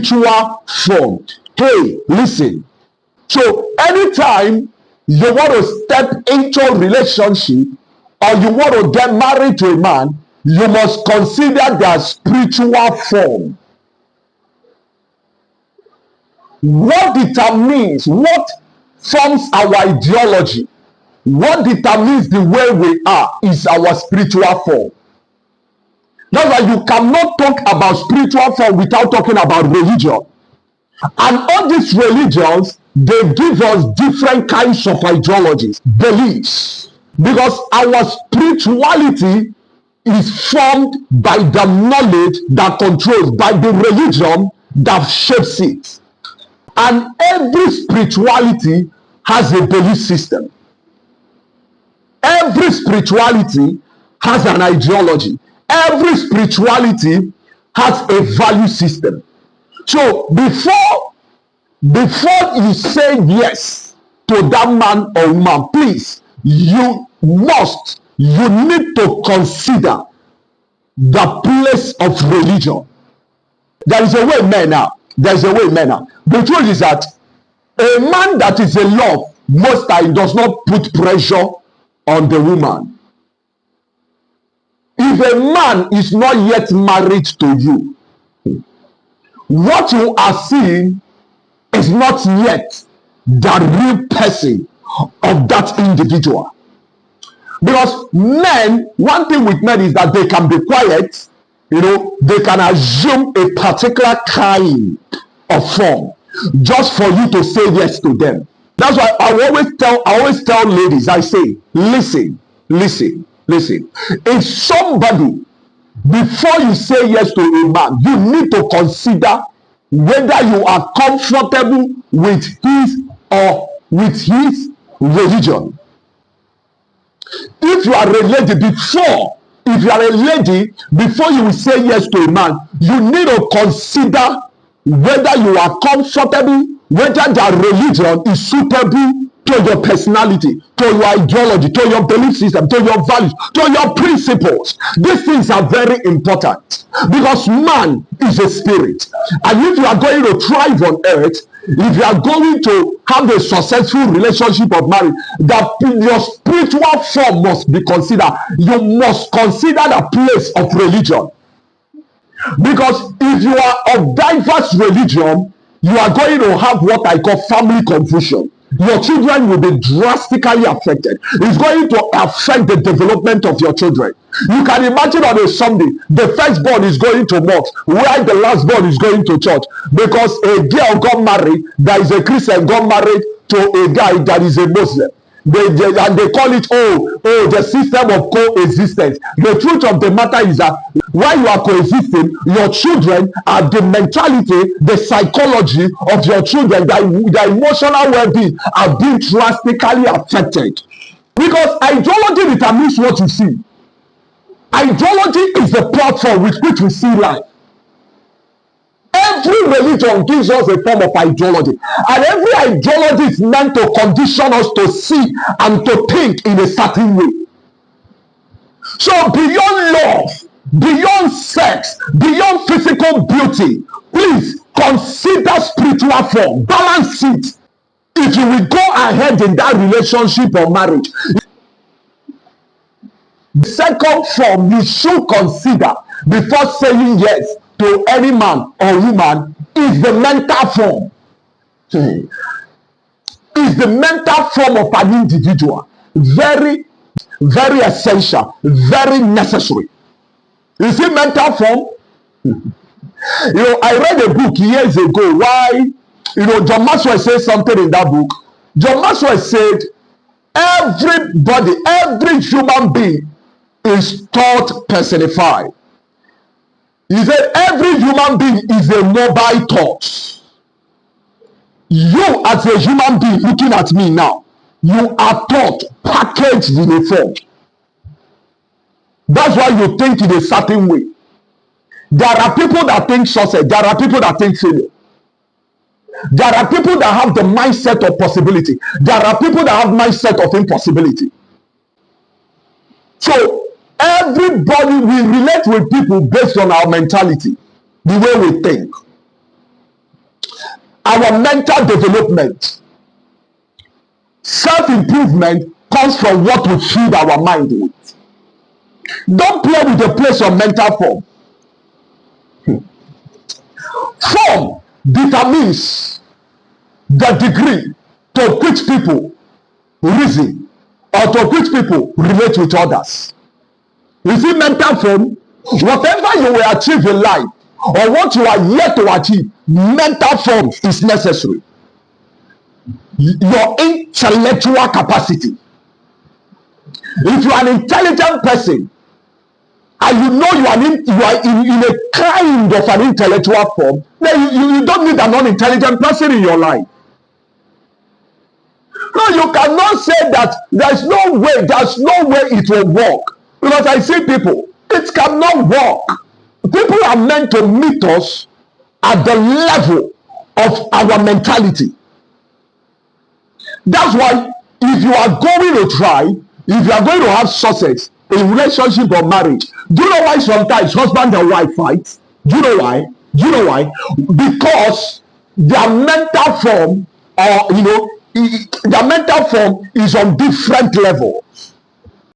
spiritual form. Hey, listen. So anytime you want to step into a relationship or you want to get married to a man, you must consider their spiritual form. What determines, what forms our ideology, what determines the way we are is our spiritual form. That's why you cannot talk about spiritual form without talking about religion. And all these religions, they give us different kinds of ideologies, beliefs, because our spirituality is formed by the knowledge that controls, by the religion that shapes it. And every spirituality has a belief system. Every spirituality has an ideology. Every spirituality has a value system. So before you say yes to that man or woman, please, you need to consider the place of religion. There is a way, man. Now. There's a way, man. Now. The truth is that a man that is in love most times does not put pressure on the woman. If a man is not yet married to you, what you are seeing is not yet the real person of that individual. Because men, one thing with men is that they can be quiet, they can assume a particular kind of form just for you to say yes to them. That's why I always tell ladies, I say, listen. If somebody, before you say yes to a man, you need to consider whether you are comfortable with his religion. If you are a lady, before you will say yes to a man, you need to consider whether you are comfortable, whether their religion is suitable to your personality, to your ideology, to your belief system, to your values, to your principles. These things are very important because man is a spirit. And if you are going to thrive on earth, if you are going to have a successful relationship of marriage, your spiritual form must be considered. You must consider the place of religion. Because if you are of diverse religion, you are going to have what I call family confusion. Your children will be drastically affected. It's going to affect the development of your children. You can imagine on a Sunday, the firstborn is going to mosque, while the lastborn is going to church. Because a girl got married, that is a Christian, got married to a guy that is a Muslim. They call it the system of coexistence. The truth of the matter is that while you are coexisting, your children are the mentality, the psychology of your children, their emotional well-being are being drastically affected. Because ideology determines what you see. Ideology is the platform with which we see life. Every religion gives us a form of ideology, and every ideology is meant to condition us to see and to think in a certain way. So beyond love, beyond sex, beyond physical beauty, please consider spiritual form, balance it. If you will go ahead in that relationship or marriage, the second form you should consider before saying yes to any man or woman is the mental form. Is the mental form of an individual. Very, very essential, very necessary. You see, mental form. I read a book years ago. Why? John Maxwell said something in that book. John Maxwell said, every human being is thought personified. He said every human being is a mobile thought. You as a human being looking at me now, you are thought packaged in a form. That's why you think in a certain way. There are people that think success. There are people that think failure. There are people that have the mindset of possibility. There are people that have mindset of impossibility. So everybody, we relate with people based on our mentality, the way we think. our mental development. Self-improvement comes from what we feed our mind with. Don't play with the place of mental form. Form determines the degree to which people reason or to which people relate with others. You see, mental form, whatever you will achieve in life or what you are yet to achieve, mental form is necessary. Your intellectual capacity. If you are an intelligent person and you know you are in a kind of an intellectual form, then you don't need an unintelligent person in your life. No, you cannot say that there's no way it will work. Because I see people, it cannot work. People are meant to meet us at the level of our mentality. That's why if you are going to try, if you are going to have success in relationship or marriage, do you know why sometimes husband and wife fight? Do you know why? Do you know why? Because their mental form, or their mental form is on different level.